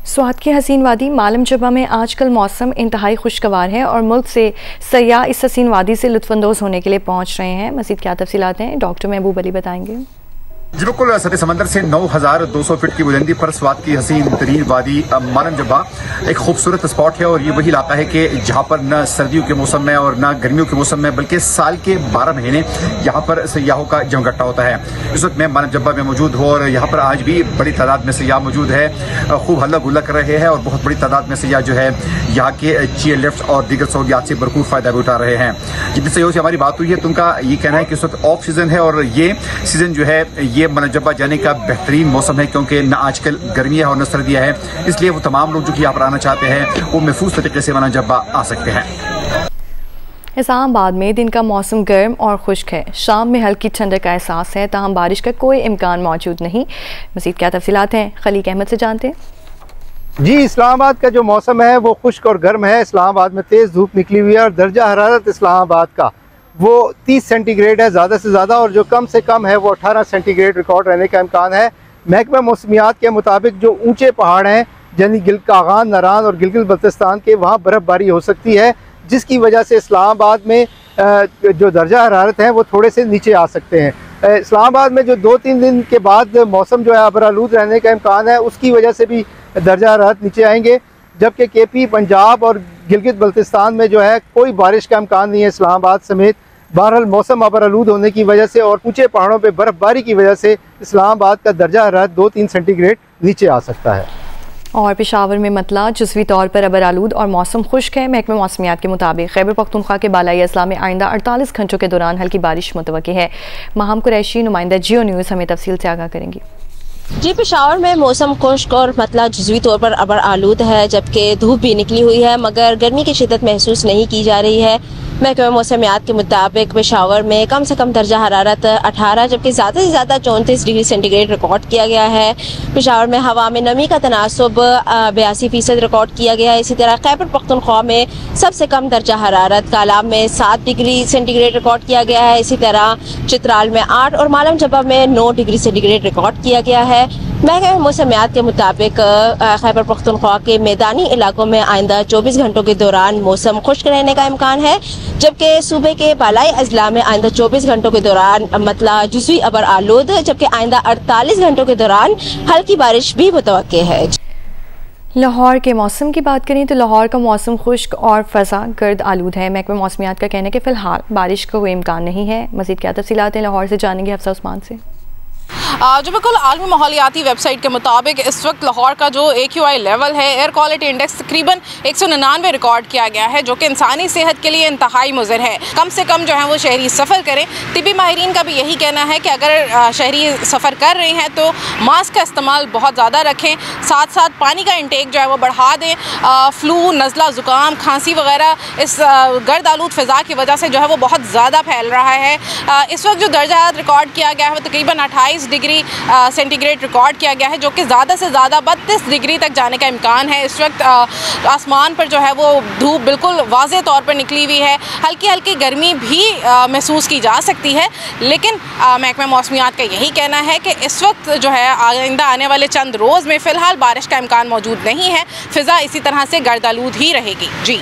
स्वात की हसीन वादी मालम जबा में आजकल मौसम इंतहाई खुशगवार है और मुल्क से सयाह इस हसीन वादी से लुत्फानंदोज़ होने के लिए पहुँच रहे हैं। मज़ीद क्या तफसीलात हैं डॉक्टर महबूब अली बताएंगे। जी बिल्कुल, सतह समंदर से 9,200 फीट की बुलंदी पर स्वात की हसीन तरीन वादी मालम जबा एक खूबसूरत स्पॉट है और ये वही इलाका है कि जहाँ पर न सर्दियों के मौसम में और न गर्मियों के मौसम में बल्कि साल के 12 महीने यहाँ पर सयाहों का जमघट्टा होता है। इस वक्त मैं मालम जबा में मौजूद हूँ और यहाँ पर आज भी बड़ी तादाद में सयाह मौजूद है, खूब हल्ला गुल्ला कर रहे हैं और बहुत बड़ी तादाद में सयाह जो है यहाँ के चेयर लिफ्ट और दीगर सहूलियात से भरपूर फायदा भी उठा रहे हैं। जिन सहयोगियों से हमारी बात हुई है तो उनका ये कहना है कि इस वक्त ऑफ सीजन है और ये सीजन जो है ये मालम जबा जाने का बेहतरीन मौसम है क्योंकि न आजकल गर्मियां और न सर्दियां है, इसलिए वो तमाम लोग जो कि यहाँ पर आना चाहते हैं वो महफूज तरीके से मालम जबा आ सकते हैं। इस्लामाबाद में दिन का मौसम गर्म और खुश्क है, शाम में हल्की ठंडक का एहसास है, ताहम बारिश का कोई इम्कान मौजूद नहीं। मज़ीद क्या तफसीलात हैं खलीक अहमद से जानते हैं। जी, इस्लामाबाद का जो मौसम है वो खुश्क और गर्म है। इस्लामाबाद में तेज़ धूप निकली हुई है और दर्जा हरारत इस्लामाबाद का वो 30 सेंटीग्रेड है ज़्यादा से ज़्यादा, और जो कम से कम है वो 18 सेंटीग्रेड रिकॉर्ड रहने का इम्कान है। महकमा मौसमियात के मुताबिक जो ऊंचे पहाड़ हैं यानी कागान, नारान और गिलगित बल्तिस्तान के, वहाँ बर्फ़बारी हो सकती है, जिसकी वजह से इस्लामाबाद में जो दर्जा हरारत है वो थोड़े से नीचे आ सकते हैं। इस्लामाबाद में जो 2-3 दिन के बाद मौसम जो है अबरालूद रहने का इम्कान है, उसकी वजह से भी दर्जा हरारत नीचे आएंगे, जबकि केपी, पंजाब और गिलगित बल्तिस्तान में जो है कोई बारिश का इम्कान नहीं है इस्लामाबाद समेत। बहरहाल मौसम अबरालूद होने की वजह से और ऊंचे पहाड़ों पे बर्फ़बारी की वजह से इस्लामाबाद का दर्जा हरारत 2-3 सेंटीग्रेड नीचे आ सकता है। और पेशावर में मतला जुज़वी तौर पर अबरालूद और मौसम खुश्क है। महकमा मौसमियात के मुताबिक खैबर पख्तूनख्वा के बालाई अजला में आइंदा 48 घंटों के दौरान हल्की बारिश मुतवक्की है। माहम कुरैशी, नुमाइंदा जियो न्यूज़, हमें तफसील से आगाह करेंगी। जी, पेशावर में मौसम खुश्क और मतला जुज़वी तौर पर अबर आलूद है, जबकि धूप भी निकली हुई है मगर गर्मी की शिद्दत महसूस नहीं की जा रही है। महकमा मौसमियात के मुताबिक पेशावर में कम से कम दर्जा हरारत 18 जबकि ज़्यादा से ज़्यादा 34 डिग्री सेंटीग्रेड रिकॉर्ड किया गया है। पेशावर में हवा में नमी का तनासुब 82% रिकॉर्ड किया गया है। इसी तरह खैबर पख्तूनख्वा में सबसे कम दर्जा हरारत कालाब में 7 डिग्री सेंटीग्रेड रिकॉर्ड किया गया है। इसी तरह चित्राल में 8 और मालम जबा में 9 डिग्री सेंटीग्रेड रिकॉर्ड किया गया है। महकमा मौसमियात के मुताबिक खैबर पख्तूनख्वा के मैदानी इलाकों में आइंदा 24 घंटों के दौरान मौसम खुश्क रहने का इम्कान है, जबकि सूबे के बालाई अजला में आइंदा 24 घंटों के दौरान मतला जुज़वी अबर आलूद, जबकि आइंदा 48 घंटों के दौरान हल्की बारिश भी मुतवक्के है। लाहौर के मौसम की बात करें तो लाहौर का मौसम खुश्क और फ़ज़ा गर्द आलूद है। महकमा मौसमियात का कहना है कि फ़िलहाल बारिश का कोई इम्कान नहीं है। मज़ीद क्या तफसीलात हैं लाहौर से जानेंगे हफ्सा उस्मान से। जो बिल्कुल आलमी माहौलियाती वेबसाइट के मुताबिक इस वक्त लाहौर का जो AQI लेवल है, एयर क्वालिटी इंडेक्स, तकरीबन 199 रिकॉर्ड किया गया है, जो कि इंसानी सेहत के लिए इंतहाई मुज़र है। कम से कम जो है वो शहरी सफ़र करें। तिबी माहिरीन का भी यही कहना है कि अगर शहरी सफ़र कर रहे हैं तो मास्क का इस्तेमाल बहुत ज़्यादा रखें, साथ साथ पानी का इंटेक जो है वो बढ़ा दें। फ्लू, नज़ला, ज़ुकाम, खांसी वगैरह इस गर्द आलूद फ़िज़ा की वजह से जो है वो बहुत ज़्यादा फैल रहा है। इस वक्त जो दर्जा रिकॉर्ड किया गया है वो तकरीबन 28 डिग्री सेंटीग्रेड रिकॉर्ड किया गया है, जो कि ज़्यादा से ज़्यादा 32 डिग्री तक जाने का इम्कान है। इस वक्त आसमान पर जो है वो धूप बिल्कुल वाज़े तौर पर निकली हुई है, हल्की हल्की गर्मी भी महसूस की जा सकती है, लेकिन महकमा मौसमियात का यही कहना है कि इस वक्त जो है आइंदा आने वाले चंद रोज़ में फ़िलहाल बारिश का इम्कान मौजूद नहीं है। फ़िज़ा इसी तरह से गर्द आलूद ही रहेगी। जी।